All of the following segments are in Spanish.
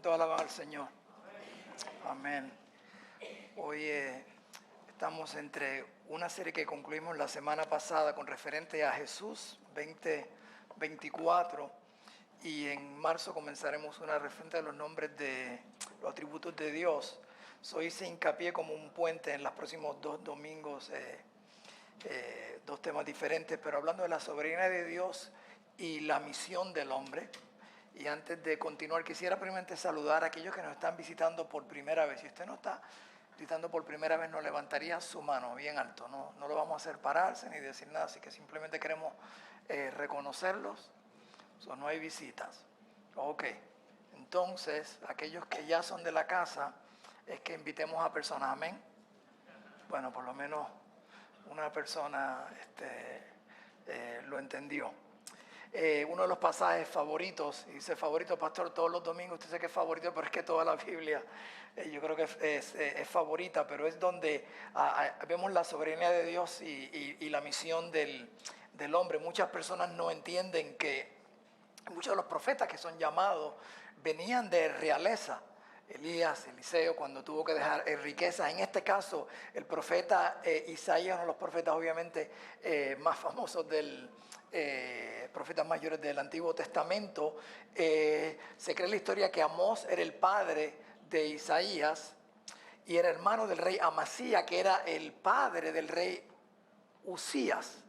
¿Cuánto alaban al Señor? Amén. Hoy estamos entre una serie que concluimos la semana pasada con referente a Jesús 2024 y en marzo comenzaremos una referente a los nombres de los atributos de Dios. Hoy se hincapié como un puente en los próximos 2 domingos, 2 temas diferentes, pero hablando de la soberanía de Dios y la misión del hombre. Y antes de continuar, quisiera primeramente saludar a aquellos que nos están visitando por primera vez. Si usted no está visitando por primera vez, nos levantaría su mano bien alto. No lo vamos a hacer pararse ni decir nada, así que simplemente queremos reconocerlos. No hay visitas. Ok, entonces, aquellos que ya son de la casa, es que invitemos a personas. Amén. Bueno, por lo menos una persona lo entendió. Uno de los pasajes favoritos, y dice favorito pastor todos los domingos, usted sabe que es favorito, pero es que toda la Biblia yo creo que es favorita, pero es donde vemos la soberanía de Dios y la misión del hombre. Muchas personas no entienden que muchos de los profetas que son llamados venían de realeza. Elías, Eliseo, cuando tuvo que dejar riquezas. En este caso, el profeta Isaías, uno de los profetas obviamente más famosos profetas mayores del Antiguo Testamento. Se cree en la historia que Amós era el padre de Isaías y era hermano del rey Amasías, que era el padre del rey Usías.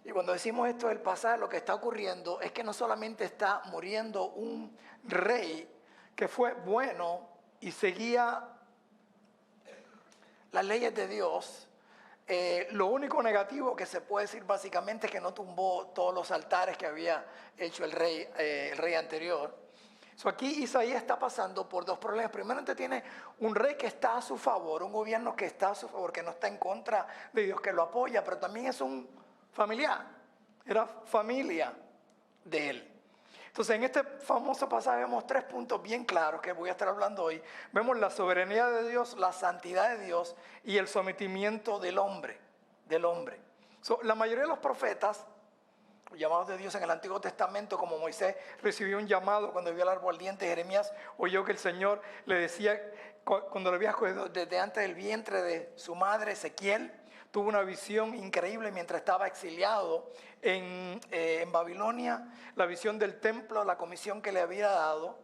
Y cuando decimos esto del pasaje, lo que está ocurriendo es que no solamente está muriendo un rey que fue bueno y seguía las leyes de Dios. Lo único negativo que se puede decir básicamente es que no tumbó todos los altares que había hecho el rey anterior. Aquí Isaías está pasando por 2 problemas. Primero, tiene un rey que está a su favor, un gobierno que está a su favor, que no está en contra de Dios, que lo apoya, pero también es un familiar, era familia de él. Entonces, en este famoso pasaje vemos 3 puntos bien claros que voy a estar hablando hoy. Vemos la soberanía de Dios, la santidad de Dios y el sometimiento del hombre. La mayoría de los profetas, llamados de Dios en el Antiguo Testamento, como Moisés recibió un llamado cuando vio el árbol ardiente, Jeremías oyó que el Señor le decía, cuando lo había escogido desde antes del vientre de su madre, Ezequiel, tuvo una visión increíble mientras estaba exiliado en Babilonia, la visión del templo, la comisión que le había dado.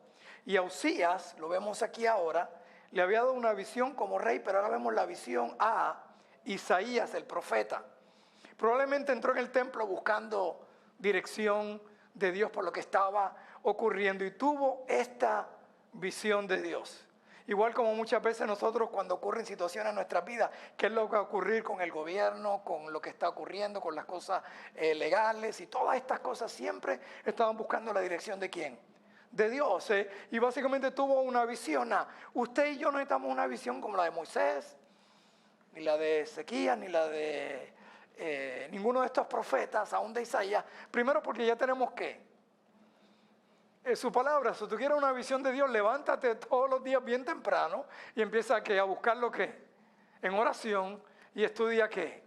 Y a Usías, lo vemos aquí ahora, le había dado una visión como rey, pero ahora vemos la visión a Isaías, el profeta. Probablemente entró en el templo buscando dirección de Dios por lo que estaba ocurriendo y tuvo esta visión de Dios. Igual como muchas veces nosotros cuando ocurren situaciones en nuestras vidas, ¿qué es lo que va a ocurrir con el gobierno, con lo que está ocurriendo, con las cosas legales? Y todas estas cosas siempre estaban buscando la dirección ¿de quién? De Dios. Y básicamente tuvo una visión. Usted y yo no necesitamos una visión como la de Moisés, ni la de Ezequías, ni la de ninguno de estos profetas, aún de Isaías. Primero porque ya tenemos ¿qué? Su palabra. Si tú quieres una visión de Dios, levántate todos los días bien temprano y empieza a buscar lo que en oración y estudia ¿qué?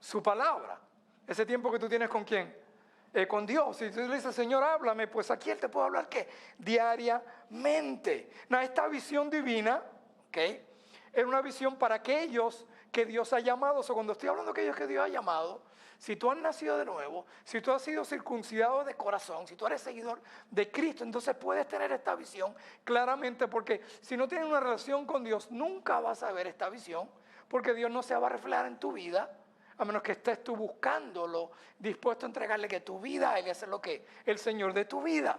Su palabra. Ese tiempo que tú tienes ¿con quién? Con Dios. Si tú le dices, Señor, háblame, pues aquí Él te puede hablar ¿qué? Diariamente. Esta visión divina, ¿ok? Es una visión para aquellos que Dios ha llamado. Cuando estoy hablando de aquellos que Dios ha llamado, si tú has nacido de nuevo, si tú has sido circuncidado de corazón, si tú eres seguidor de Cristo, entonces puedes tener esta visión claramente, porque si no tienes una relación con Dios, nunca vas a ver esta visión, porque Dios no se va a reflejar en tu vida, a menos que estés tú buscándolo, dispuesto a entregarle que tu vida a Él, es lo que el Señor de tu vida.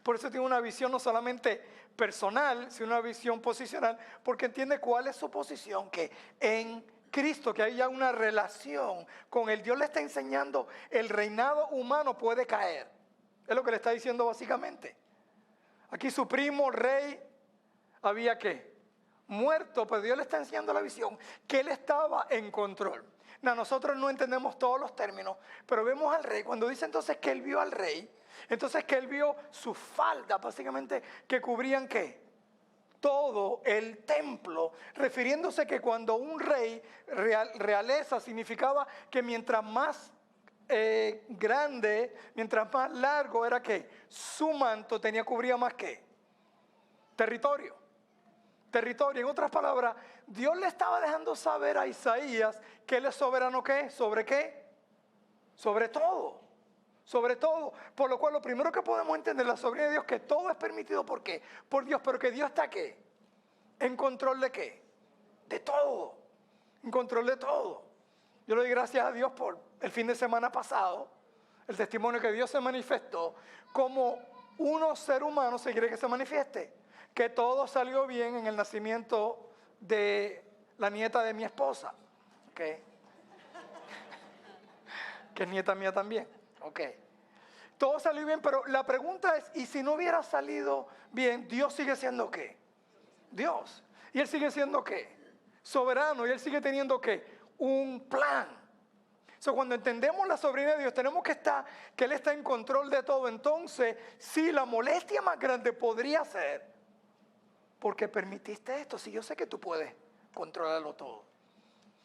Por eso tiene una visión no solamente personal, sino una visión posicional, porque entiende cuál es su posición, que en Cristo, que hay ya una relación con Él. Dios le está enseñando, el reinado humano puede caer. Es lo que le está diciendo básicamente. Aquí su primo, rey, había ¿qué? Muerto, pero Dios le está enseñando la visión, que Él estaba en control. Nosotros no entendemos todos los términos, pero vemos al rey, cuando dice entonces que Él vio al rey, entonces que Él vio sus faldas, básicamente, que cubrían ¿qué? Todo el templo, refiriéndose que cuando un rey, realeza, significaba que mientras más grande, mientras más largo era que su manto cubría más que territorio. Territorio. En otras palabras, Dios le estaba dejando saber a Isaías que Él es soberano. ¿Qué? ¿Sobre qué? Sobre todo. Sobre todo. Por lo cual lo primero que podemos entender la soberanía de Dios es que todo es permitido. ¿Por qué? Por Dios. Pero que Dios está ¿qué? ¿En control de qué? De todo. En control de todo. Yo le doy gracias a Dios por el fin de semana pasado, el testimonio que Dios se manifestó, como uno ser humano se quiere que se manifieste. Que todo salió bien en el nacimiento de la nieta de mi esposa. ¿Okay? Que es nieta mía también. Okay. Todo salió bien, pero la pregunta es, ¿y si no hubiera salido bien, Dios sigue siendo qué? Dios. ¿Y Él sigue siendo qué? Soberano. ¿Y Él sigue teniendo qué? Un plan. Cuando entendemos la soberanía de Dios, tenemos que Él está en control de todo. Entonces, sí, la molestia más grande podría ser, porque permitiste esto. Si yo sé que tú puedes controlarlo todo.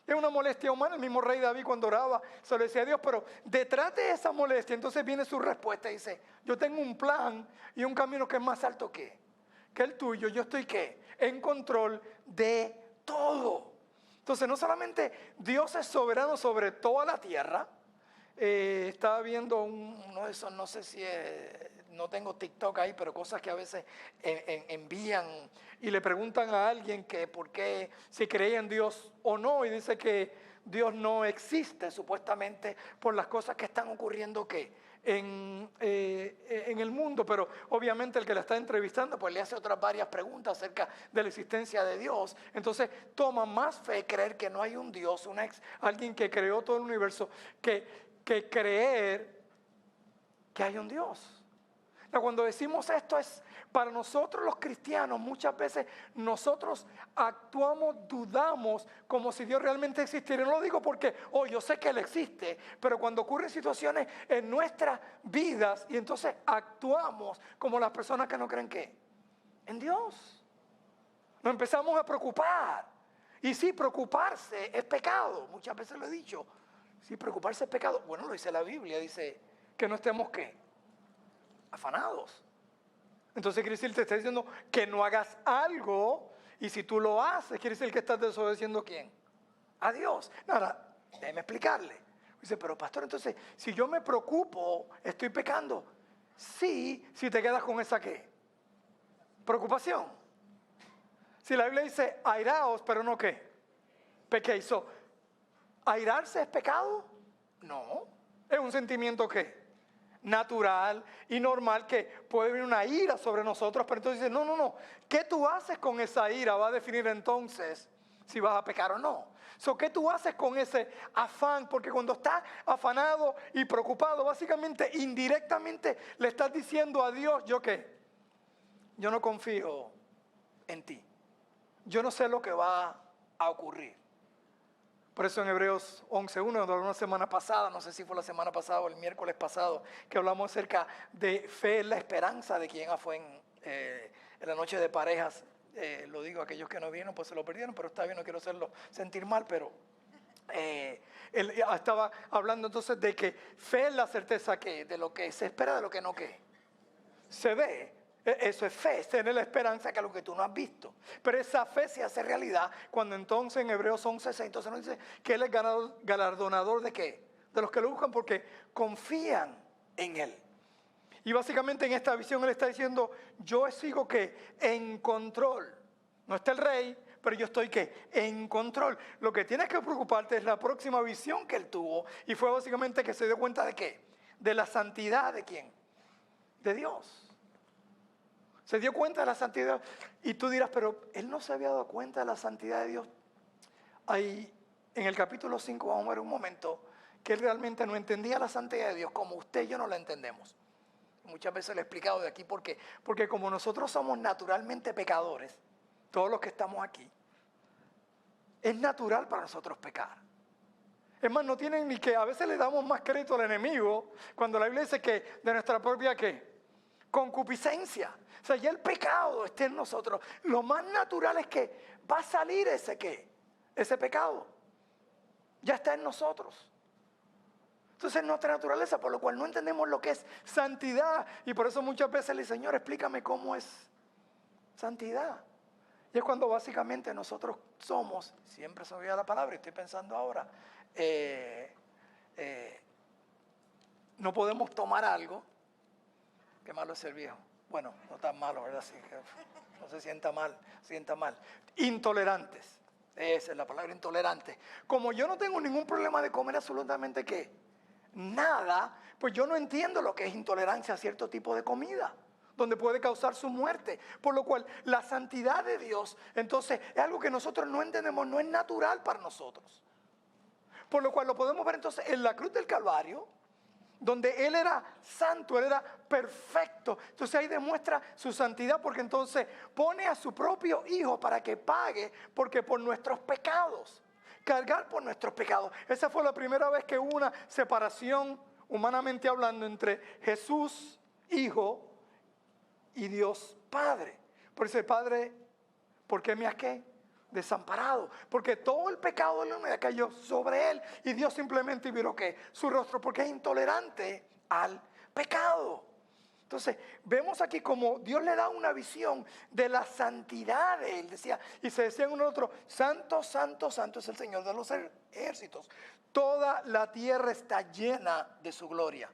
Es una molestia humana. El mismo rey David cuando oraba se lo decía a Dios, pero detrás de esa molestia entonces viene su respuesta y dice, yo tengo un plan y un camino que es más alto que el tuyo. Yo estoy ¿qué? En control de todo. Entonces no solamente Dios es soberano sobre toda la tierra. Estaba viendo uno de esos, no sé si no tengo TikTok ahí, pero cosas que a veces envían y le preguntan a alguien que por qué, si creía en Dios o no, y dice que Dios no existe supuestamente por las cosas que están ocurriendo en el mundo, pero obviamente el que la está entrevistando pues le hace otras varias preguntas acerca de la existencia de Dios. Entonces toma más fe creer que no hay un Dios, alguien que creó todo el universo, que creer que hay un Dios. Cuando decimos esto es para nosotros los cristianos, muchas veces nosotros actuamos, dudamos como si Dios realmente existiera. No lo digo porque, yo sé que Él existe, pero cuando ocurren situaciones en nuestras vidas y entonces actuamos como las personas que no creen ¿qué? En Dios. Nos empezamos a preocupar. Y sí, preocuparse es pecado. Muchas veces lo he dicho. Sí, preocuparse es pecado. Bueno, lo dice la Biblia, dice que no estemos ¿qué? Afanados. Entonces quiere decir, te está diciendo que no hagas algo, y si tú lo haces, quiere decir que estás desobedeciendo ¿a quién? A Dios. Ahora, déjeme explicarle. Dice, pero pastor, entonces, si yo me preocupo, ¿estoy pecando? Sí, si te quedas con esa ¿qué? Preocupación. Si la Biblia dice, airaos, pero no ¿qué? Pequéis. ¿Airarse es pecado? No. Es un sentimiento ¿qué? Natural y normal, que puede venir una ira sobre nosotros, pero entonces dice, no, ¿qué tú haces con esa ira? Va a definir entonces si vas a pecar o no. ¿Qué tú haces con ese afán? Porque cuando estás afanado y preocupado, básicamente, indirectamente, le estás diciendo a Dios, ¿yo qué? Yo no confío en ti. Yo no sé lo que va a ocurrir. Por eso en Hebreos 11:1, de una semana pasada, no sé si fue la semana pasada o el miércoles pasado, que hablamos acerca de fe en la esperanza de quien fue en la noche de parejas. Lo digo, aquellos que no vieron pues se lo perdieron, pero está bien, no quiero hacerlo sentir mal, pero él estaba hablando entonces de que fe es la certeza que de lo que se espera, de lo que no que se ve. Eso es fe, es tener la esperanza que lo que tú no has visto. Pero esa fe se hace realidad cuando entonces en Hebreos 11:6 entonces nos dice que Él es galardonador de ¿qué? De los que lo buscan porque confían en Él. Y básicamente en esta visión Él está diciendo, yo sigo ¿qué? En control. No está el rey, pero yo estoy ¿qué? En control. Lo que tienes que preocuparte es la próxima visión que Él tuvo. Y fue básicamente que se dio cuenta de ¿qué? De la santidad de ¿quién? De Dios. Se dio cuenta de la santidad. Y tú dirás, pero Él no se había dado cuenta de la santidad de Dios. Ahí en el capítulo 5 vamos a ver un momento que Él realmente no entendía la santidad de Dios como usted y yo no la entendemos. Muchas veces le he explicado de aquí por qué. Porque como nosotros somos naturalmente pecadores, todos los que estamos aquí, es natural para nosotros pecar. Es más, no tienen ni que, a veces le damos más crédito al enemigo cuando la Biblia dice que de nuestra propia ¿qué? Concupiscencia. O sea, ya el pecado está en nosotros. Lo más natural es que va a salir ese ¿qué? Ese pecado. Ya está en nosotros. Entonces nuestra naturaleza, por lo cual no entendemos lo que es santidad. Y por eso muchas veces le digo, Señor, explícame cómo es santidad. Y es cuando básicamente nosotros somos, siempre se olvida la palabra, y estoy pensando ahora, no podemos tomar algo, qué malo es el viejo. Bueno, no tan malo, ¿verdad? Así que no se sienta mal, Intolerantes, esa es la palabra, intolerante. Como yo no tengo ningún problema de comer absolutamente ¿qué? Nada, pues yo no entiendo lo que es intolerancia a cierto tipo de comida, donde puede causar su muerte. Por lo cual, la santidad de Dios, entonces, es algo que nosotros no entendemos, no es natural para nosotros. Por lo cual lo podemos ver entonces en la cruz del Calvario, donde Él era santo, Él era perfecto. Entonces ahí demuestra su santidad, porque entonces pone a su propio Hijo para que pague, porque por nuestros pecados, cargar por nuestros pecados. Esa fue la primera vez que hubo una separación, humanamente hablando, entre Jesús, Hijo, y Dios Padre. Por ese Padre, ¿por qué me aqué? Desamparado, porque todo el pecado de la humanidad cayó sobre él y Dios simplemente vio que su rostro, porque es intolerante al pecado. Entonces vemos aquí como Dios le da una visión de la santidad de él, decía, y se decía en uno otro, santo, santo, santo es el Señor de los ejércitos, toda la tierra está llena de su gloria,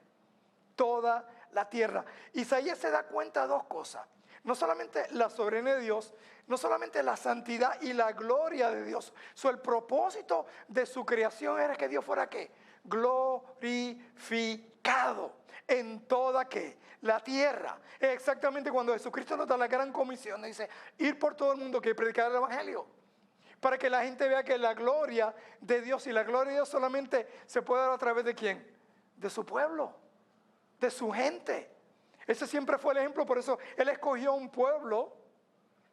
toda la tierra. Isaías se da cuenta de dos cosas. No solamente la soberanía de Dios, no solamente la santidad y la gloria de Dios. El propósito de su creación era que Dios fuera ¿qué? Glorificado en toda ¿qué? La tierra. Exactamente cuando Jesucristo nos da la gran comisión, dice, ir por todo el mundo que predicar el evangelio. Para que la gente vea que la gloria de Dios, y la gloria de Dios solamente se puede dar a través de ¿quién? De su pueblo, de su gente. Ese siempre fue el ejemplo, por eso Él escogió un pueblo,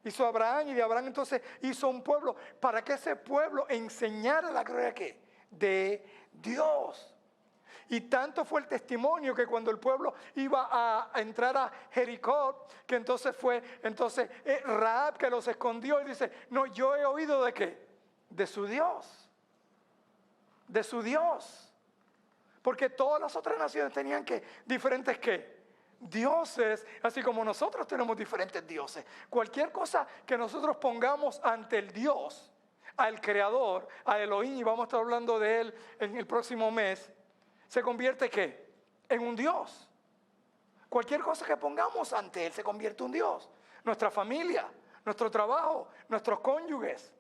hizo Abraham, y de Abraham entonces hizo un pueblo, para que ese pueblo enseñara la gloria ¿qué? De Dios. Y tanto fue el testimonio que cuando el pueblo iba a entrar a Jericó, que entonces fue Rahab que los escondió y dice, no, yo he oído de ¿qué? De su Dios, de su Dios. Porque todas las otras naciones tenían ¿qué? Diferentes ¿qué? Dioses, así como nosotros tenemos diferentes dioses. Cualquier cosa que nosotros pongamos ante el Dios, al Creador, a Elohim, y vamos a estar hablando de Él en el próximo mes, se convierte ¿qué? En un Dios. Cualquier cosa que pongamos ante Él se convierte en un Dios. Nuestra familia, nuestro trabajo, nuestros cónyuges.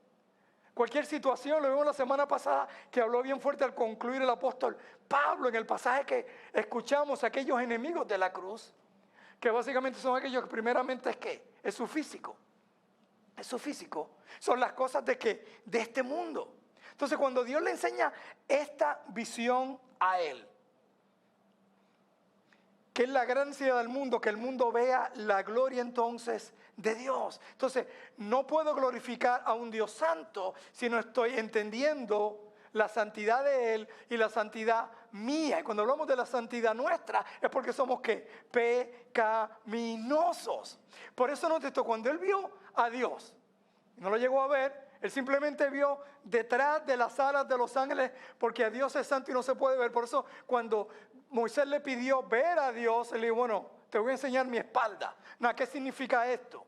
Cualquier situación, lo vimos la semana pasada, que habló bien fuerte al concluir el apóstol Pablo en el pasaje que escuchamos, aquellos enemigos de la cruz, que básicamente son aquellos que primeramente es ¿qué? Es su físico. Es su físico. Son las cosas de ¿qué? De este mundo. Entonces cuando Dios le enseña esta visión a él, que es la gran necesidad del mundo, que el mundo vea la gloria entonces de Dios. Entonces, no puedo glorificar a un Dios santo si no estoy entendiendo la santidad de Él y la santidad mía. Y cuando hablamos de la santidad nuestra, es porque somos ¿qué? Pecaminosos. Por eso note esto, cuando Él vio a Dios, no lo llegó a ver, Él simplemente vio detrás de las alas de los ángeles, porque a Dios es santo y no se puede ver. Por eso cuando Moisés le pidió ver a Dios, él le dijo, bueno, te voy a enseñar mi espalda. ¿Qué significa esto?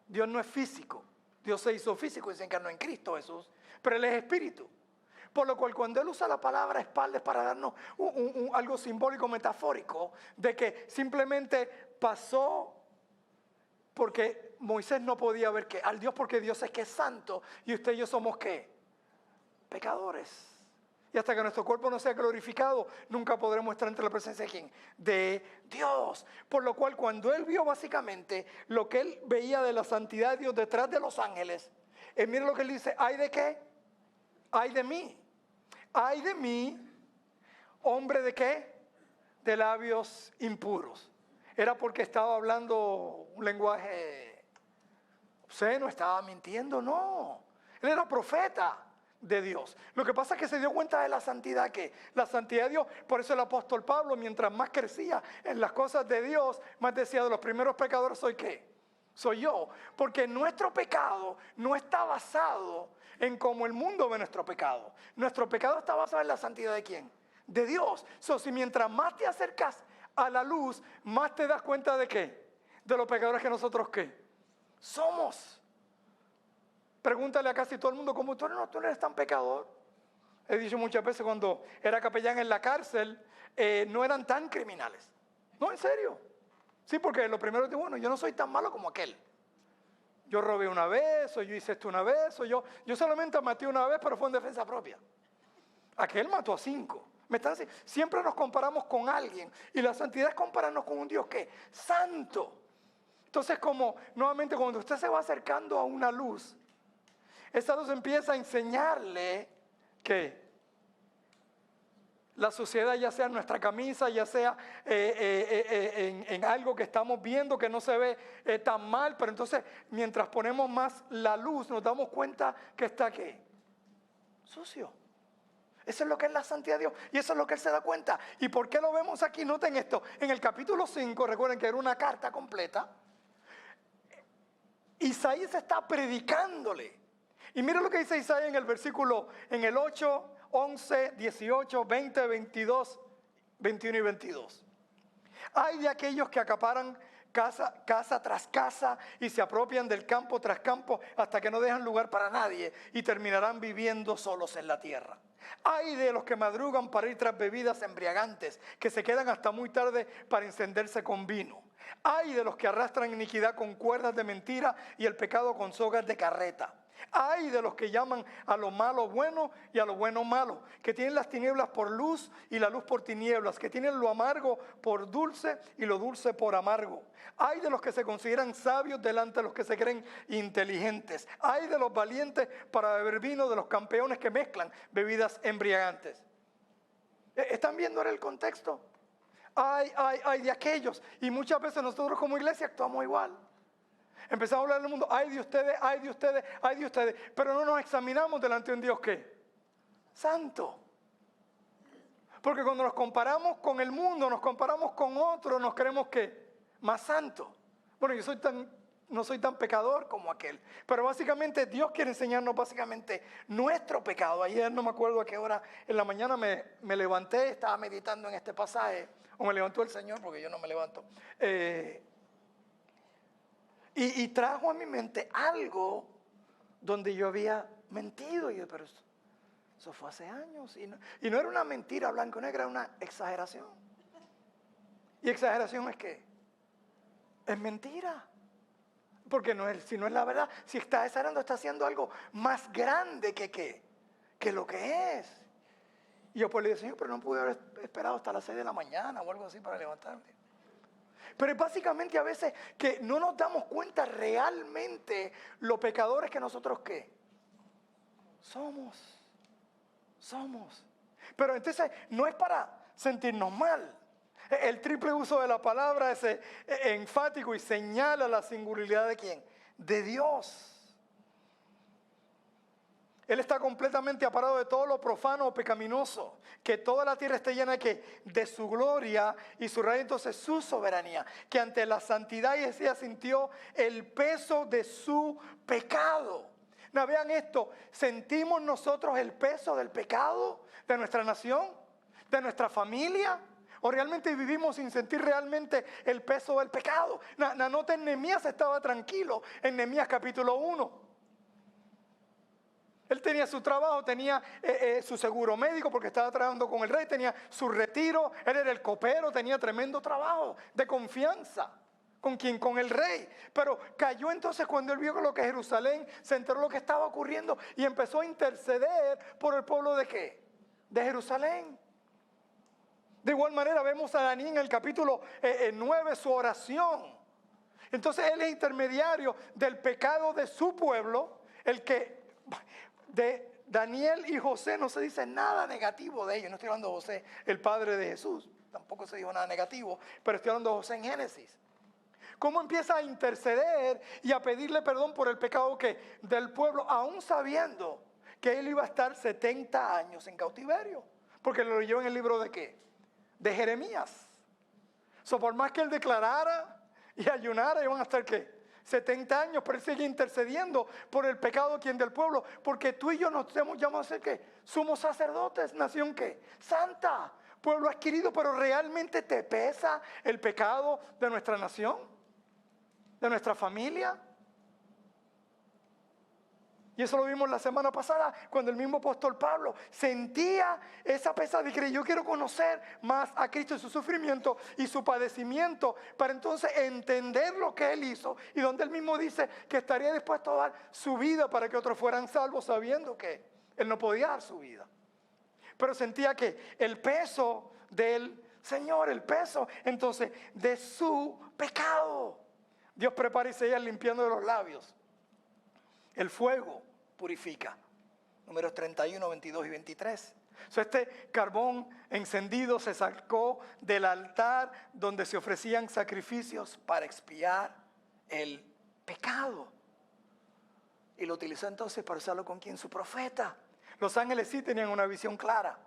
Dios no es físico. Dios se hizo físico y se encarnó en Cristo Jesús, pero Él es espíritu. Por lo cual cuando Él usa la palabra espalda es para darnos algo simbólico, metafórico, de que simplemente pasó porque Moisés no podía ver que al Dios, porque Dios es que es santo y usted y yo somos ¿qué? Pecadores. Y hasta que nuestro cuerpo no sea glorificado, nunca podremos estar entre la presencia de ¿quién? De Dios. Por lo cual cuando Él vio básicamente lo que Él veía de la santidad de Dios detrás de los ángeles, mira lo que Él dice, ¿ay de qué? ¡Ay de mí! ¡Ay de mí! ¿Hombre de qué? De labios impuros. ¿Era porque estaba hablando un lenguaje obsceno? ¿Estaba mintiendo? No. Él era profeta de Dios. Lo que pasa es que se dio cuenta de la santidad, que la santidad de Dios, por eso el apóstol Pablo, mientras más crecía en las cosas de Dios, más decía, de los primeros pecadores soy ¿qué? Soy yo. Porque nuestro pecado no está basado en cómo el mundo ve nuestro pecado. Nuestro pecado está basado en la santidad de ¿quién? de Dios. Si mientras más te acercas a la luz, más te das cuenta de ¿qué? De los pecadores que nosotros ¿qué? Somos. Pregúntale a casi todo el mundo, como tú no eres tan pecador. He dicho muchas veces cuando era capellán en la cárcel, no eran tan criminales. No, en serio. Sí, porque lo primero es, bueno, yo no soy tan malo como aquel. Yo robé una vez, o yo hice esto una vez, o yo solamente maté una vez, pero fue en defensa propia. Aquel mató a 5. Siempre nos comparamos con alguien, y la santidad es compararnos con un Dios que santo. Entonces, como nuevamente cuando usted se va acercando a una luz, esa luz empieza a enseñarle que la sociedad, ya sea en nuestra camisa, ya sea en algo que estamos viendo que no se ve tan mal, pero entonces mientras ponemos más la luz nos damos cuenta que está ¿qué? Sucio. Eso es lo que es la santidad de Dios y eso es lo que Él se da cuenta. ¿Y por qué lo vemos aquí? Noten esto, en el capítulo 5, recuerden que era una carta completa, Isaías está predicándole. Y mira lo que dice Isaías en el versículo, en el 8, 11, 18, 20, 22, 21 y 22. Hay de aquellos que acaparan casa tras casa y se apropian del campo tras campo hasta que no dejan lugar para nadie y terminarán viviendo solos en la tierra. Hay de los que madrugan para ir tras bebidas embriagantes, que se quedan hasta muy tarde para encenderse con vino. Hay de los que arrastran iniquidad con cuerdas de mentira y el pecado con sogas de carreta. Hay de los que llaman a lo malo bueno y a lo bueno malo, que tienen las tinieblas por luz y la luz por tinieblas, que tienen lo amargo por dulce y lo dulce por amargo. Hay de los que se consideran sabios delante de los que se creen inteligentes. Hay de los valientes para beber vino, de los campeones que mezclan bebidas embriagantes. ¿Están viendo ahora el contexto? Hay de aquellos, y muchas veces nosotros como iglesia actuamos igual. Empezamos a hablar del mundo, ay de ustedes, ay de ustedes, ay de ustedes, pero no nos examinamos delante de un Dios ¿qué? Santo. Porque cuando nos comparamos con el mundo, nos comparamos con otros, nos creemos ¿qué? Más santo. Bueno, no soy tan pecador como aquel, pero básicamente Dios quiere enseñarnos básicamente nuestro pecado. Ayer no me acuerdo a qué hora en la mañana me levanté, estaba meditando en este pasaje, o me levantó el Señor porque yo no me levanto. Y trajo a mi mente algo donde yo había mentido. Y yo, pero eso fue hace años. Y no era una mentira blanca o negra, era una exageración. ¿Y exageración es qué? Es mentira. Porque si no es la verdad, si está exagerando, está haciendo algo más grande que lo que es. Y yo pues le dije, Señor, pero no pude haber esperado hasta las 6 de la mañana o algo así para levantarme. Pero es básicamente a veces que no nos damos cuenta realmente los pecadores que nosotros ¿qué? Somos. Pero entonces no es para sentirnos mal. El triple uso de la palabra es enfático y señala la singularidad de ¿quién? De Dios. Él está completamente apartado de todo lo profano o pecaminoso. Que toda la tierra esté llena de ¿qué? De su gloria y su reino, entonces su soberanía. Que ante la santidad ella sintió el peso de su pecado. No, vean esto, ¿sentimos nosotros el peso del pecado de nuestra nación, de nuestra familia? ¿O realmente vivimos sin sentir realmente el peso del pecado? Noten, Nehemías estaba tranquilo en Nehemías capítulo 1. Él tenía su trabajo, tenía su seguro médico porque estaba trabajando con el rey, tenía su retiro, él era el copero, tenía tremendo trabajo de confianza. ¿Con el rey? Pero cayó entonces cuando él vio lo que Jerusalén, se enteró lo que estaba ocurriendo y empezó a interceder por el pueblo ¿de qué? De Jerusalén. De igual manera vemos a Daniel en el capítulo 9 su oración. Entonces él es intermediario del pecado de su pueblo, el que de Daniel y José no se dice nada negativo de ellos. No estoy hablando de José, el padre de Jesús, tampoco se dijo nada negativo, pero estoy hablando de José en Génesis. Cómo empieza a interceder y a pedirle perdón por el pecado que del pueblo, aún sabiendo que él iba a estar 70 años en cautiverio, porque lo leyó en el libro ¿de qué? De Jeremías. Por más que él declarara y ayunara, iban a estar ¿qué? 70 años, pero él sigue intercediendo por el pecado ¿quién? Del pueblo, porque tú y yo nos hemos llamado a ser ¿qué? Somos sacerdotes, nación ¿qué? Santa, pueblo adquirido, pero ¿realmente te pesa el pecado de nuestra nación? ¿De nuestra familia? Y eso lo vimos la semana pasada, cuando el mismo apóstol Pablo sentía esa pesadez y creía: yo quiero conocer más a Cristo y su sufrimiento y su padecimiento, para entonces entender lo que Él hizo, y donde Él mismo dice que estaría dispuesto a dar su vida para que otros fueran salvos, sabiendo que Él no podía dar su vida. Pero sentía que el peso del Señor, el peso entonces de su pecado. Dios prepara a Isaías limpiando de los labios. El fuego purifica. Números 31, 22 y 23. Este carbón encendido se sacó del altar donde se ofrecían sacrificios para expiar el pecado. Y lo utilizó entonces para usarlo con quien, su profeta. Los ángeles sí tenían una visión clara,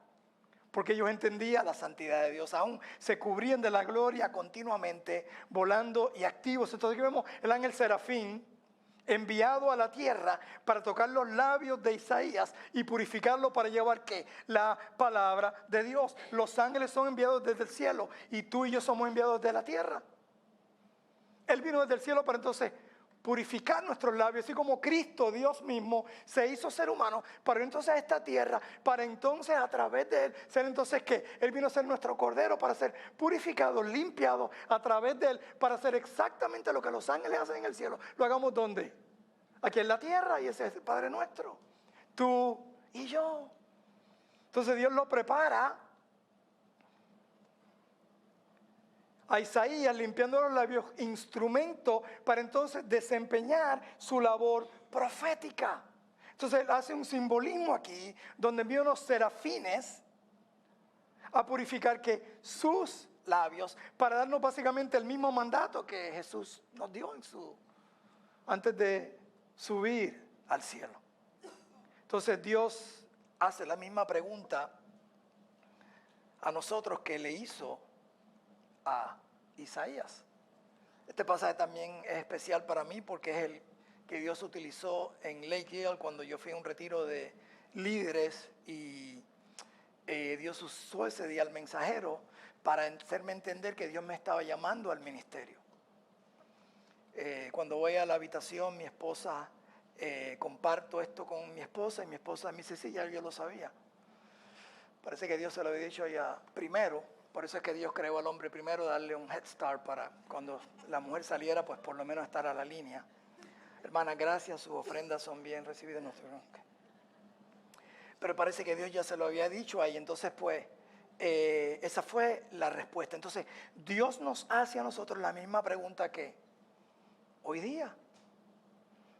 porque ellos entendían la santidad de Dios. Aún se cubrían de la gloria continuamente, volando y activos. Entonces aquí vemos el ángel serafín enviado a la tierra para tocar los labios de Isaías y purificarlo para llevar ¿qué? La palabra de Dios. Los ángeles son enviados desde el cielo y tú y yo somos enviados de la tierra. Él vino desde el cielo para entonces purificar nuestros labios, así como Cristo, Dios mismo, se hizo ser humano para entonces a esta tierra, para entonces a través de Él ser entonces ¿qué? Él vino a ser nuestro cordero para ser purificado, limpiado a través de Él, para hacer exactamente lo que los ángeles hacen en el cielo. ¿Lo hagamos dónde? Aquí en la tierra, y ese es el Padre nuestro, tú y yo. Entonces Dios lo prepara a Isaías, limpiando los labios, instrumento para entonces desempeñar su labor profética. Entonces él hace un simbolismo aquí, donde envía unos serafines a purificar que sus labios, para darnos básicamente el mismo mandato que Jesús nos dio antes de subir al cielo. Entonces Dios hace la misma pregunta a nosotros que le hizo a Isaías. Este pasaje también es especial para mí porque es el que Dios utilizó en Lake Yale cuando yo fui a un retiro de líderes, y Dios usó ese día al mensajero para hacerme entender que Dios me estaba llamando al ministerio. Cuando voy a la habitación, mi esposa, comparto esto con mi esposa, y mi esposa me dice: sí, ya yo lo sabía. Parece que Dios se lo había dicho a ella primero. Por eso es que Dios creó al hombre primero, darle un head start para cuando la mujer saliera, pues por lo menos estar a la línea. Hermanas, gracias, sus ofrendas son bien recibidas en nuestro nombre. Pero parece que Dios ya se lo había dicho ahí, entonces pues esa fue la respuesta. Entonces Dios nos hace a nosotros la misma pregunta que hoy día.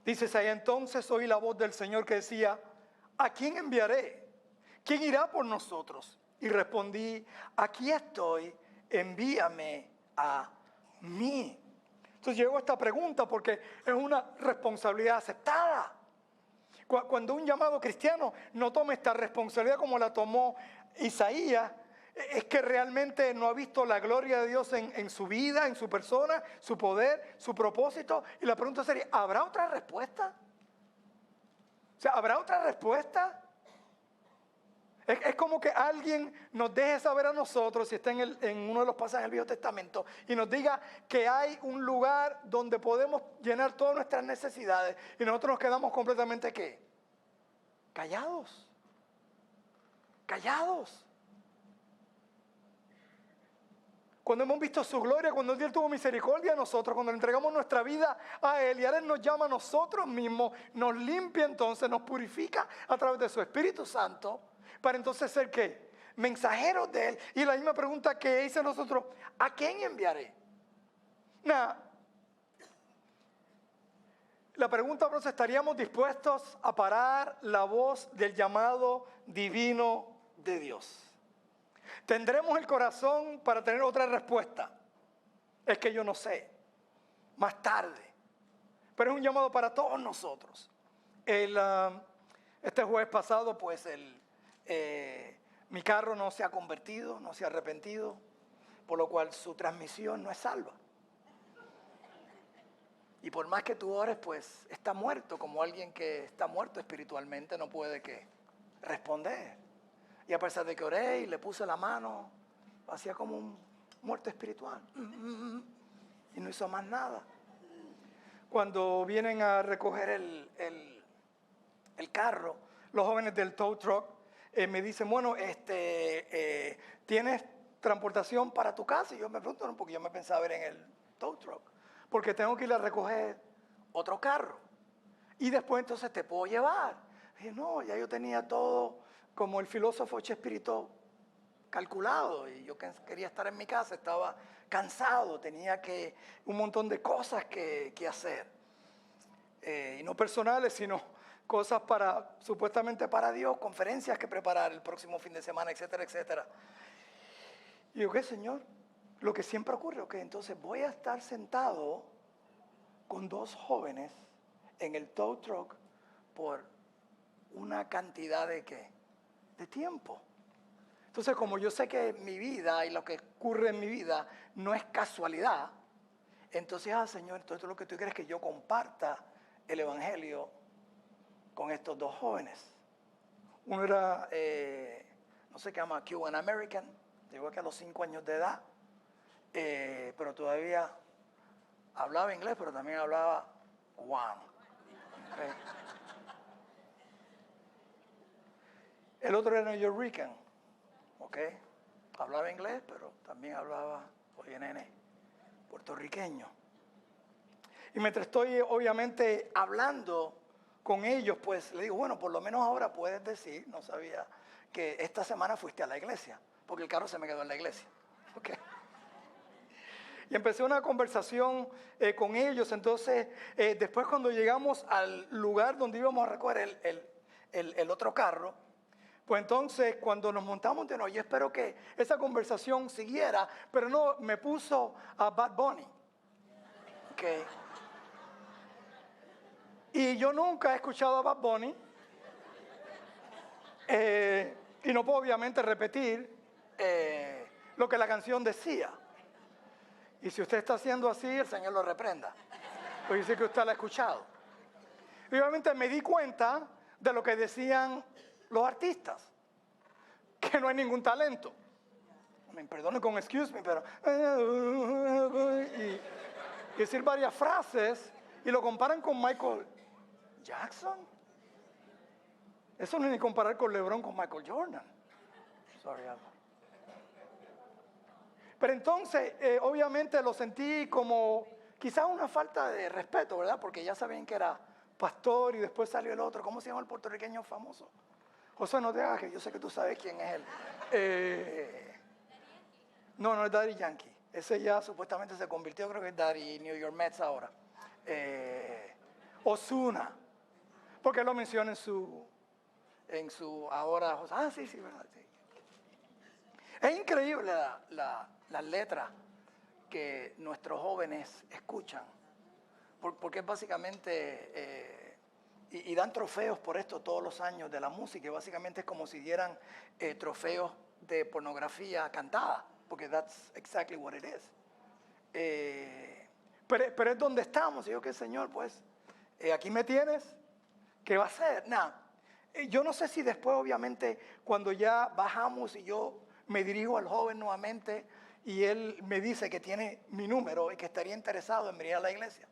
Dice ahí: entonces oí la voz del Señor que decía: ¿a quién enviaré? ¿Quién irá por nosotros? Y respondí: aquí estoy, envíame a mí. Entonces llegó esta pregunta porque es una responsabilidad aceptada. Cuando un llamado cristiano no toma esta responsabilidad como la tomó Isaías, es que realmente no ha visto la gloria de Dios en su vida, en su persona, su poder, su propósito. Y la pregunta sería: ¿habrá otra respuesta? O sea, ¿habrá otra respuesta? Es como que alguien nos deje saber a nosotros, si está en uno de los pasajes del Viejo Testamento, y nos diga que hay un lugar donde podemos llenar todas nuestras necesidades, y nosotros nos quedamos completamente ¿qué? Callados. Callados. Cuando hemos visto su gloria, cuando Dios tuvo misericordia de nosotros, cuando le entregamos nuestra vida a Él, y ahora Él nos llama a nosotros mismos, nos limpia entonces, nos purifica a través de su Espíritu Santo, para entonces ser ¿qué? Mensajeros de Él. Y la misma pregunta que hice nosotros: ¿a quién enviaré? La pregunta, por eso, ¿estaríamos dispuestos a parar la voz del llamado divino de Dios? ¿Tendremos el corazón para tener otra respuesta? Es que yo no sé, más tarde. Pero es un llamado para todos nosotros. Este jueves pasado, pues, mi carro no se ha convertido, no se ha arrepentido, por lo cual su transmisión no es salva. Y por más que tú ores, pues está muerto, como alguien que está muerto espiritualmente no puede ¿qué? Responder. Y a pesar de que oré y le puse la mano, hacía como un muerto espiritual. Y no hizo más nada. Cuando vienen a recoger el carro, los jóvenes del tow truck me dicen, bueno, ¿tienes transportación para tu casa? Y yo me pregunto, porque yo me pensaba ver en el tow truck, porque tengo que ir a recoger otro carro. Y después entonces te puedo llevar. Y dije, no, ya yo tenía todo como el filósofo Chespirito calculado, y yo quería estar en mi casa, estaba cansado, tenía un montón de cosas que hacer. Y no personales, sino cosas supuestamente para Dios, conferencias que preparar el próximo fin de semana, etcétera, etcétera. Y yo, ¿qué, Señor? Lo que siempre ocurre, ok, entonces voy a estar sentado con dos jóvenes en el tow truck por una cantidad de tiempo. Entonces, como yo sé que mi vida y lo que ocurre en mi vida no es casualidad, entonces, Señor, entonces lo que tú quieres es que yo comparta el Evangelio con estos dos jóvenes. Uno era, no sé qué llama, Cuban American, llegó aquí a los 5 años de edad, pero todavía hablaba inglés, pero también hablaba cubano. Okay. El otro era New Yorker, okay. Hablaba inglés, pero también hablaba, oye nene, puertorriqueño. Y mientras estoy obviamente hablando con ellos, pues le digo, bueno, por lo menos ahora puedes decir, no sabía, que esta semana fuiste a la iglesia, porque el carro se me quedó en la iglesia. Okay. Y empecé una conversación con ellos. Entonces, después cuando llegamos al lugar donde íbamos a recoger el otro carro, pues entonces cuando nos montamos de nuevo, yo espero que esa conversación siguiera, pero no, me puso a Bad Bunny. Okay. Y yo nunca he escuchado a Bad Bunny. Y no puedo obviamente repetir lo que la canción decía. Y si usted está haciendo así, el Señor lo reprenda. Porque dice que usted la ha escuchado. Y obviamente me di cuenta de lo que decían los artistas. Que no hay ningún talento. Me perdonen con excuse me, pero... Y decir varias frases y lo comparan con Michael Jackson. Eso no es ni comparar con LeBron con Michael Jordan. Sorry, Alba. Pero entonces, obviamente lo sentí como quizás una falta de respeto, ¿verdad? Porque ya sabían que era pastor y después salió el otro. ¿Cómo se llama el puertorriqueño famoso? José, no te hagas, que yo sé que tú sabes quién es él. No es Daddy Yankee. Ese ya supuestamente se convirtió, creo que es Daddy New York Mets ahora. Ozuna. Porque lo menciona en su ahora. Sí, verdad. Sí. Es increíble las letras que nuestros jóvenes escuchan, porque es básicamente, y dan trofeos por esto todos los años de la música, y básicamente es como si dieran trofeos de pornografía cantada, porque that's exactly what it is. Pero es donde estamos, y yo que Señor, pues, aquí me tienes, ¿qué va a hacer? Nada. Yo no sé si después, obviamente, cuando ya bajamos y yo me dirijo al joven nuevamente y él me dice que tiene mi número y que estaría interesado en venir a la iglesia.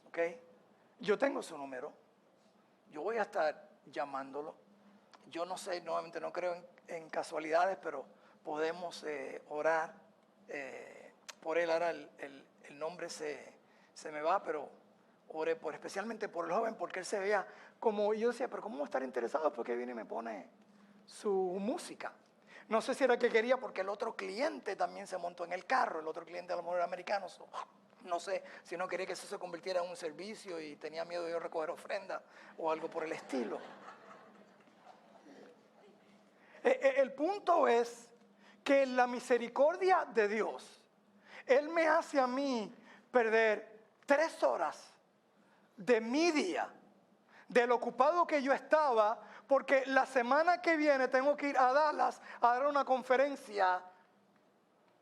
¿Ok? Yo tengo su número. Yo voy a estar llamándolo. Yo no sé, nuevamente no creo en casualidades, pero podemos orar por él. Ahora el nombre se me va, pero oré especialmente por el joven, porque él se veía como, yo decía, pero ¿cómo va a estar interesado? Porque viene y me pone su música. No sé si era que quería porque el otro cliente también se montó en el carro, el otro cliente a lo mejor era americano, no sé si no quería que eso se convirtiera en un servicio y tenía miedo de yo recoger ofrenda o algo por el estilo. El punto es que la misericordia de Dios, Él me hace a mí perder 3 horas de mi día, del ocupado que yo estaba, porque la semana que viene tengo que ir a Dallas a dar una conferencia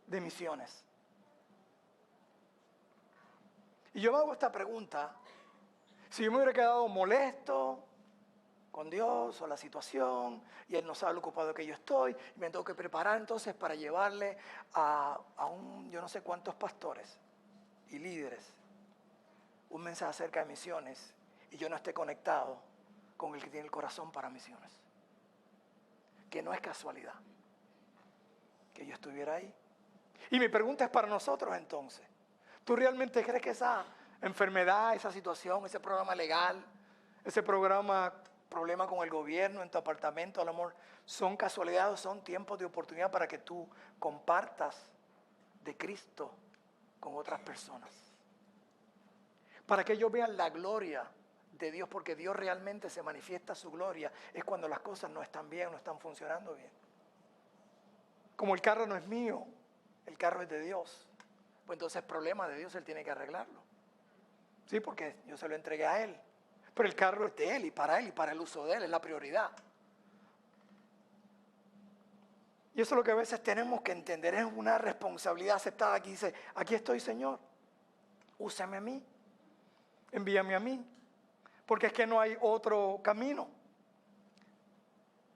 de misiones. Y yo me hago esta pregunta: si yo me hubiera quedado molesto, con Dios o la situación y Él no sabe lo ocupado que yo estoy y me tengo que preparar entonces para llevarle a yo no sé cuántos pastores y líderes un mensaje acerca de misiones y yo no esté conectado con el que tiene el corazón para misiones. Que no es casualidad que yo estuviera ahí. Y mi pregunta es para nosotros entonces. ¿Tú realmente crees que esa enfermedad, esa situación, ese programa legal, ese problema con el gobierno en tu apartamento, al amor, son casualidades, son tiempos de oportunidad para que tú compartas de Cristo con otras personas? Para que ellos vean la gloria de Dios, porque Dios realmente se manifiesta su gloria, es cuando las cosas no están bien, no están funcionando bien. Como el carro no es mío, el carro es de Dios, pues entonces el problema de Dios Él tiene que arreglarlo. Sí, porque yo se lo entregué a Él, pero el carro es de Él y para el uso de Él, es la prioridad. Y eso es lo que a veces tenemos que entender, es una responsabilidad aceptada. Aquí dice, aquí estoy, Señor, úsame a mí, envíame a mí, porque es que no hay otro camino.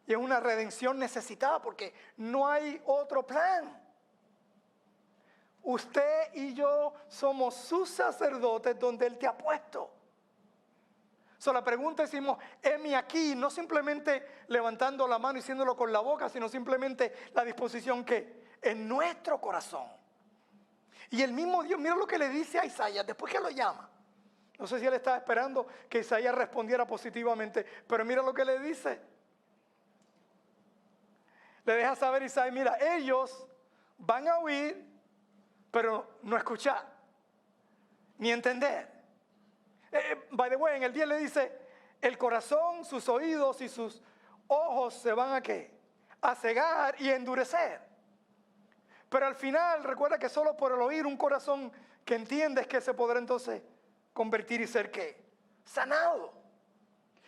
Y es una redención necesitada porque no hay otro plan. Usted y yo somos sus sacerdotes donde Él te ha puesto. La pregunta decimos, heme aquí, no simplemente levantando la mano y diciéndolo con la boca, sino simplemente la disposición que en nuestro corazón. Y el mismo Dios, mira lo que le dice a Isaías después que lo llama. No sé si él estaba esperando que Isaías respondiera positivamente, pero mira lo que le dice. Le deja saber Isaías, mira, ellos van a oír, pero no escuchar, ni entender. By the way, en el 10 le dice, el corazón, sus oídos y sus ojos se van a ¿qué? A cegar y endurecer. Pero al final, recuerda que solo por el oír un corazón que entiende es que se podrá entonces convertir y ser ¿qué? Sanado.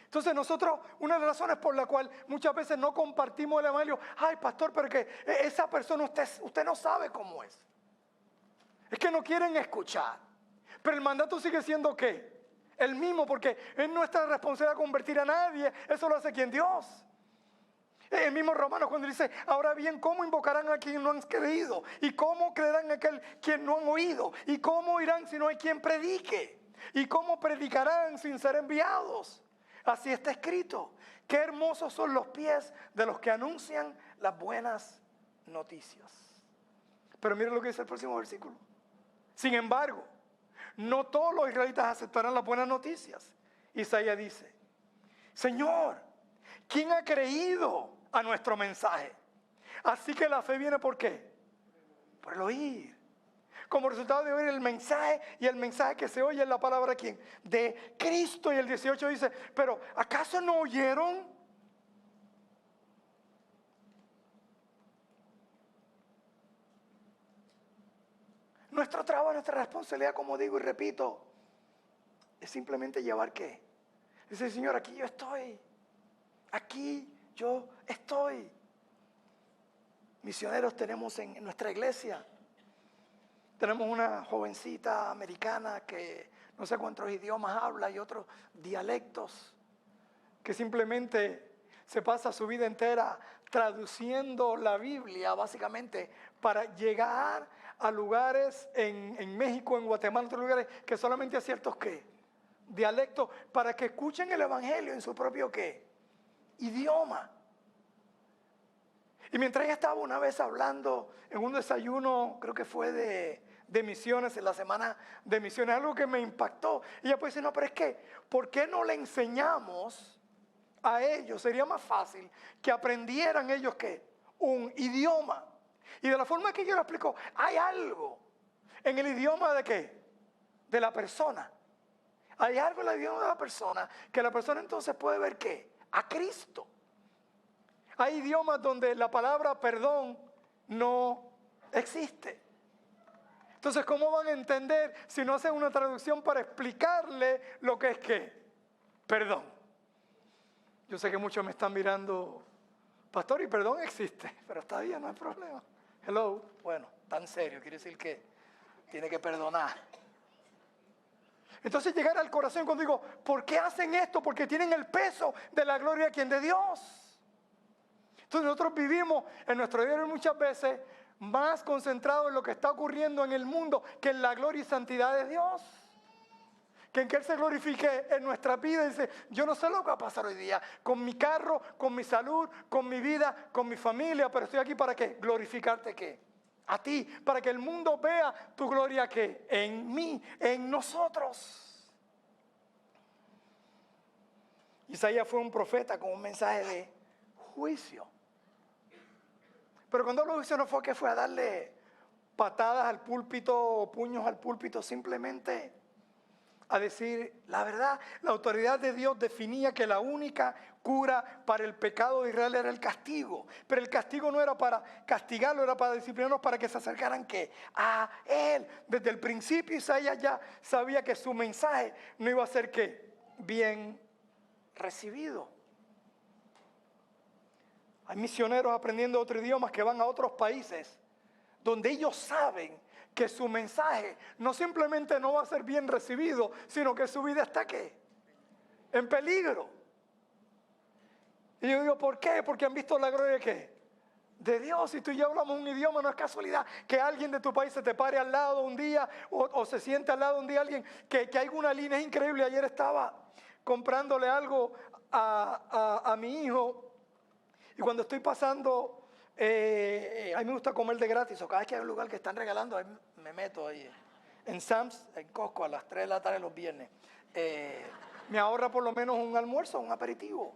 Entonces nosotros, una de las razones por la cual muchas veces no compartimos el evangelio, ay pastor, pero que esa persona usted no sabe cómo es. Es que no quieren escuchar. Pero el mandato sigue siendo ¿qué? El mismo, porque es nuestra responsabilidad convertir a nadie. Eso lo hace quien Dios. El mismo Romanos cuando dice, ahora bien, ¿cómo invocarán a quien no han creído? ¿Y cómo creerán a aquel quien no han oído? ¿Y cómo irán si no hay quien predique? ¿Y cómo predicarán sin ser enviados? Así está escrito. Qué hermosos son los pies de los que anuncian las buenas noticias. Pero mira lo que dice el próximo versículo. Sin embargo, no todos los israelitas aceptarán las buenas noticias. Isaías dice, Señor, ¿quién ha creído a nuestro mensaje? Así que la fe viene ¿por qué? Por el oír. Como resultado de oír el mensaje, y el mensaje que se oye es la palabra ¿de quién? De Cristo. Y el 18 dice, pero ¿acaso no oyeron? Nuestro trabajo, nuestra responsabilidad, como digo y repito, es simplemente llevar ¿qué? Dice, Señor, aquí yo estoy. Aquí yo estoy. Misioneros tenemos en nuestra iglesia. Tenemos una jovencita americana que no sé cuántos idiomas habla y otros dialectos, que simplemente se pasa su vida entera traduciendo la Biblia básicamente para llegar a lugares en México, en Guatemala, en otros lugares que solamente hay ciertos ¿qué? Dialectos, para que escuchen el evangelio en su propio ¿qué? Idioma. Y mientras ella estaba una vez hablando en un desayuno, creo que fue de misiones, en la semana de misiones, algo que me impactó. Ella puede decir, no, pero es que, ¿por qué no le enseñamos a ellos? Sería más fácil que aprendieran ellos ¿qué? Un idioma. Y de la forma que yo lo explico, hay algo en el idioma de ¿qué? De la persona. Hay algo en el idioma de la persona que la persona entonces puede ver ¿qué? A Cristo. Hay idiomas donde la palabra perdón no existe. Entonces, ¿cómo van a entender si no hacen una traducción para explicarle lo que es qué? Perdón. Yo sé que muchos me están mirando, pastor, y perdón existe, pero está bien, no hay problema. Hello. Bueno, tan serio, quiere decir que tiene que perdonar. Entonces llegar al corazón cuando digo, ¿por qué hacen esto? Porque tienen el peso de la gloria de quien, de Dios. Entonces nosotros vivimos en nuestro diario muchas veces más concentrados en lo que está ocurriendo en el mundo que en la gloria y santidad de Dios. Que en que Él se glorifique en nuestra vida. Dice, yo no sé lo que va a pasar hoy día con mi carro, con mi salud, con mi vida, con mi familia, pero estoy aquí para ¿qué? Glorificarte ¿qué? A ti, para que el mundo vea tu gloria ¿qué? En mí, en nosotros. Isaías fue un profeta con un mensaje de juicio. Pero cuando lo hizo no fue que fue a darle patadas al púlpito o puños al púlpito, simplemente a decir la verdad. La autoridad de Dios definía que la única cura para el pecado de Israel era el castigo. Pero el castigo no era para castigarlo, era para disciplinarlos, para que se acercaran ¿qué? A Él. Desde el principio Isaías ya sabía que su mensaje no iba a ser ¿qué? Bien recibido. Hay misioneros aprendiendo otros idiomas que van a otros países donde ellos saben que su mensaje no simplemente no va a ser bien recibido, sino que su vida está ¿qué? En peligro. Y yo digo, ¿por qué? Porque han visto la gloria de ¿qué? De Dios. Si tú y yo hablamos un idioma, no es casualidad que alguien de tu país se te pare al lado un día o se siente al lado un día alguien que hay una línea. Es increíble. Ayer estaba comprándole algo a mi hijo y cuando estoy pasando, a mí me gusta comer de gratis, o cada vez que hay un lugar que están regalando, ahí me meto ahí. En Sam's, en Costco, a las 3 de la tarde los viernes. Me ahorra por lo menos un almuerzo, un aperitivo.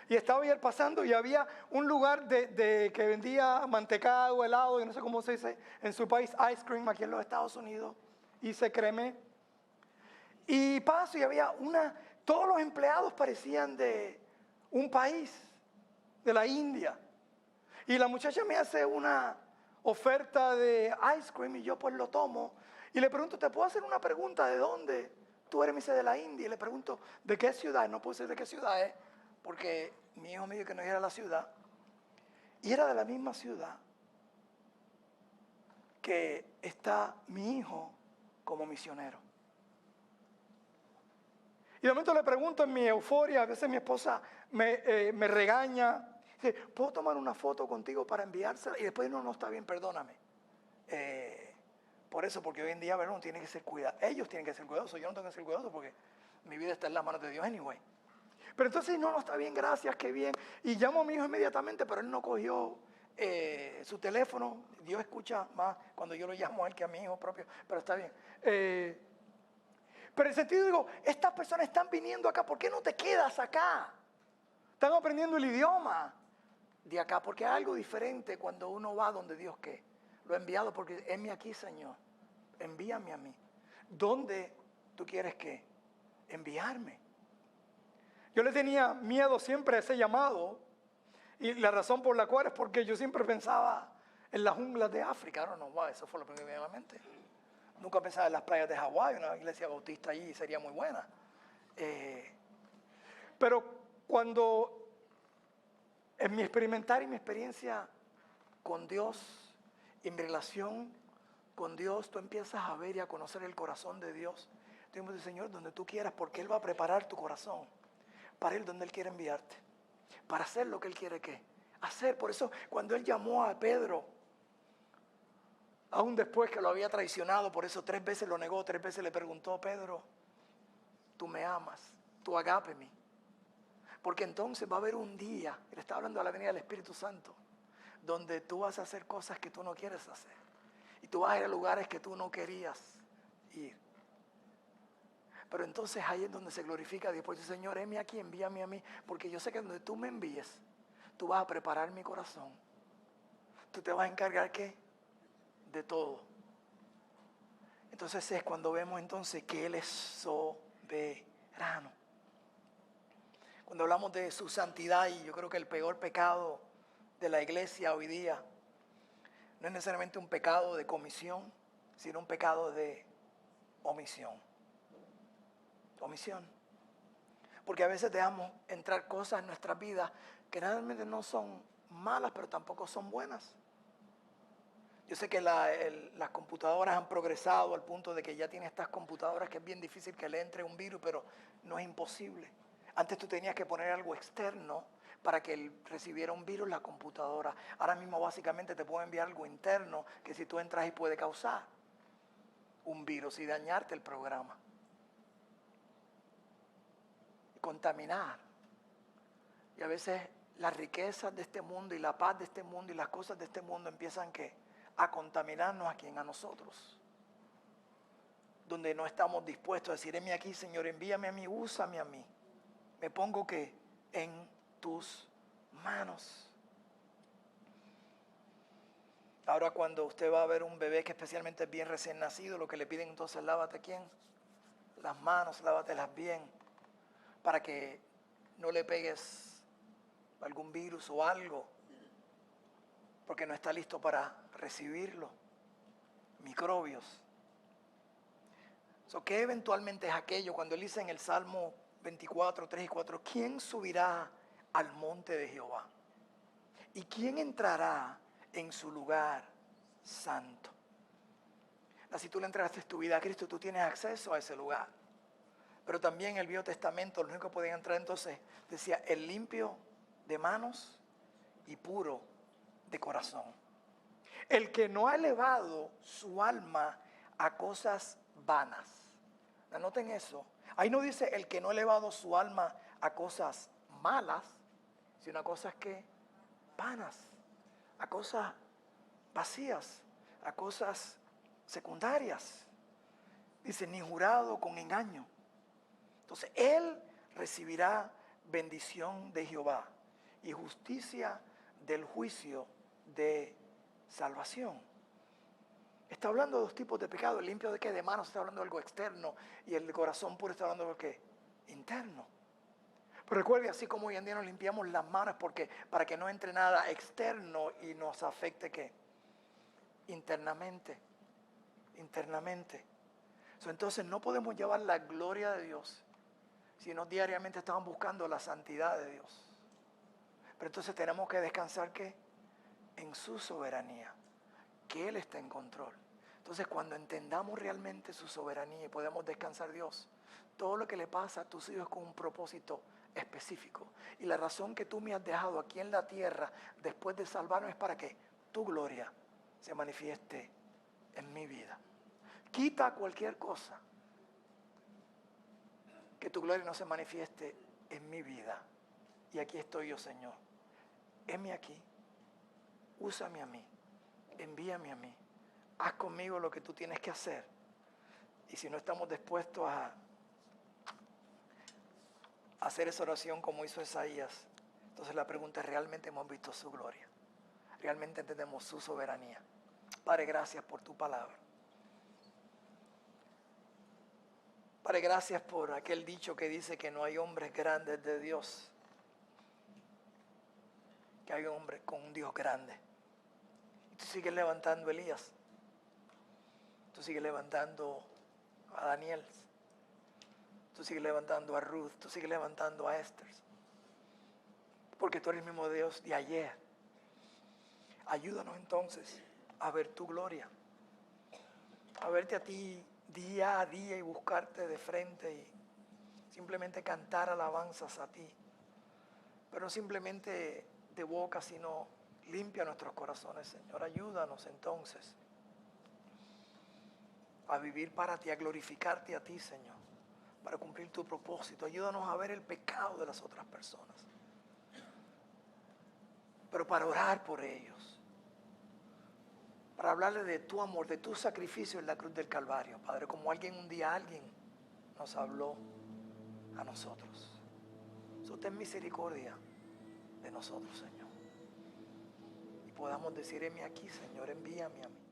Y estaba ayer pasando y había un lugar que vendía mantecado, helado, y no sé cómo se dice en su país, ice cream aquí en los Estados Unidos. Hice creme. Y paso y había todos los empleados parecían de un país, de la India. Y la muchacha me hace una oferta de ice cream y yo pues lo tomo. Y le pregunto, ¿te puedo hacer una pregunta? ¿De dónde? Tú eres, me dice, de la India. Y le pregunto, ¿de qué ciudad? No puedo decir de qué ciudad es, porque mi hijo me dijo que no era la ciudad. Y era de la misma ciudad que está mi hijo como misionero. Y de momento le pregunto en mi euforia, a veces mi esposa me regaña. Dice, ¿puedo tomar una foto contigo para enviársela? Y después no está bien, perdóname. Por eso, porque hoy en día, uno tiene que ser cuidadoso. Ellos tienen que ser cuidadosos, yo no tengo que ser cuidadoso porque mi vida está en las manos de Dios anyway. Pero entonces, no está bien, gracias, qué bien. Y llamo a mi hijo inmediatamente, pero él no cogió su teléfono. Dios escucha más cuando yo lo llamo a él que a mi hijo propio, pero está bien. Pero en el sentido digo, estas personas están viniendo acá, ¿por qué no te quedas acá? Están aprendiendo el idioma de acá, porque hay algo diferente cuando uno va donde Dios ¿qué? Lo ha enviado, porque heme aquí, Señor, envíame a mí. ¿Dónde tú quieres que enviarme? Yo le tenía miedo siempre a ese llamado, y la razón por la cual es porque yo siempre pensaba en las junglas de África. No, eso fue lo primero que me vino a la mente. Nunca pensaba en las playas de Hawái, una iglesia bautista allí sería muy buena. Pero cuando en mi experimentar y mi experiencia con Dios, en mi relación con Dios, tú empiezas a ver y a conocer el corazón de Dios. Tú dices, Señor, donde tú quieras, porque Él va a preparar tu corazón para ir donde Él quiere enviarte, para hacer lo que Él quiere que hacer. Por eso, cuando Él llamó a Pedro, aún después que lo había traicionado, por eso 3 veces lo negó, 3 veces le preguntó, Pedro, tú me amas, tú agápeme. Porque entonces va a haber un día, él está hablando de la venida del Espíritu Santo, donde tú vas a hacer cosas que tú no quieres hacer. Y tú vas a ir a lugares que tú no querías ir. Pero entonces ahí es donde se glorifica a Dios. Porque Señor, heme aquí, envíame a mí. Porque yo sé que donde tú me envíes, tú vas a preparar mi corazón. Tú te vas a encargar, ¿qué? De todo. Entonces es cuando vemos entonces que Él es soberano. Cuando hablamos de su santidad, y yo creo que el peor pecado de la iglesia hoy día no es necesariamente un pecado de comisión, sino un pecado de omisión. Omisión. Porque a veces dejamos entrar cosas en nuestras vidas que realmente no son malas, pero tampoco son buenas. Yo sé que las computadoras han progresado al punto de que ya tiene estas computadoras que es bien difícil que le entre un virus, pero no es imposible. Antes tú tenías que poner algo externo para que él recibiera un virus la computadora. Ahora mismo básicamente te puede enviar algo interno que si tú entras y puede causar un virus y dañarte el programa. Y contaminar. Y a veces las riquezas de este mundo y la paz de este mundo y las cosas de este mundo empiezan a contaminarnos a nosotros. Donde no estamos dispuestos a decir, heme aquí, Señor, envíame a mí, úsame a mí. Me pongo que en tus manos. Ahora cuando usted va a ver un bebé que especialmente es bien recién nacido, lo que le piden entonces, lávate ¿quién? Las manos, lávatelas bien, para que no le pegues algún virus o algo, porque no está listo para recibirlo, microbios. ¿Qué eventualmente es aquello? Cuando él dice en el Salmo 24, 3 y 4, ¿quién subirá al monte de Jehová? ¿Y quién entrará en su lugar santo? Si tú le entregaste tu vida a Cristo, tú tienes acceso a ese lugar. Pero también en el Viejo Testamento, los únicos que podían entrar entonces, decía, el limpio de manos y puro de corazón. El que no ha elevado su alma a cosas vanas. Anoten eso. Ahí no dice el que no ha elevado su alma a cosas malas, sino a cosas que vanas, a cosas vacías, a cosas secundarias. Dice, ni jurado con engaño. Entonces, él recibirá bendición de Jehová y justicia del juicio de salvación. Está hablando de dos tipos de pecado. El limpio de qué? De manos, está hablando de algo externo. Y el de corazón puro está hablando de algo que interno. Pero recuerde, así como hoy en día nos limpiamos las manos porque para que no entre nada externo y nos afecte ¿qué? Internamente. Entonces no podemos llevar la gloria de Dios si no diariamente estamos buscando la santidad de Dios. Pero entonces tenemos que descansar ¿qué? En su soberanía, que Él está en control. Entonces cuando entendamos realmente su soberanía y podemos descansar Dios, todo lo que le pasa a tus hijos es con un propósito específico. Y la razón que tú me has dejado aquí en la tierra después de salvarnos es para que tu gloria se manifieste en mi vida. Quita cualquier cosa que tu gloria no se manifieste en mi vida. Y aquí estoy yo, Señor. Heme aquí. Úsame a mí. Envíame a mí. Haz conmigo lo que tú tienes que hacer. Y si no estamos dispuestos a hacer esa oración como hizo Isaías, entonces la pregunta es, ¿realmente hemos visto su gloria? ¿Realmente entendemos su soberanía? Padre, gracias por tu palabra. Padre, gracias por aquel dicho que dice que no hay hombres grandes de Dios, que hay hombres con un Dios grande. Y tú sigues levantando a Elías, tú sigues levantando a Daniel, tú sigues levantando a Ruth, tú sigues levantando a Esther, porque tú eres el mismo Dios de ayer. Ayúdanos entonces a ver tu gloria, a verte a ti día a día y buscarte de frente y simplemente cantar alabanzas a ti, pero no simplemente de boca, sino limpia nuestros corazones, Señor. Ayúdanos entonces a vivir para ti, a glorificarte a ti, Señor, para cumplir tu propósito. Ayúdanos a ver el pecado de las otras personas, pero para orar por ellos, para hablarle de tu amor, de tu sacrificio en la cruz del Calvario, Padre, como un día alguien nos habló a nosotros. Ten misericordia de nosotros, Señor. Y podamos decir, heme aquí, Señor, envíame a mí.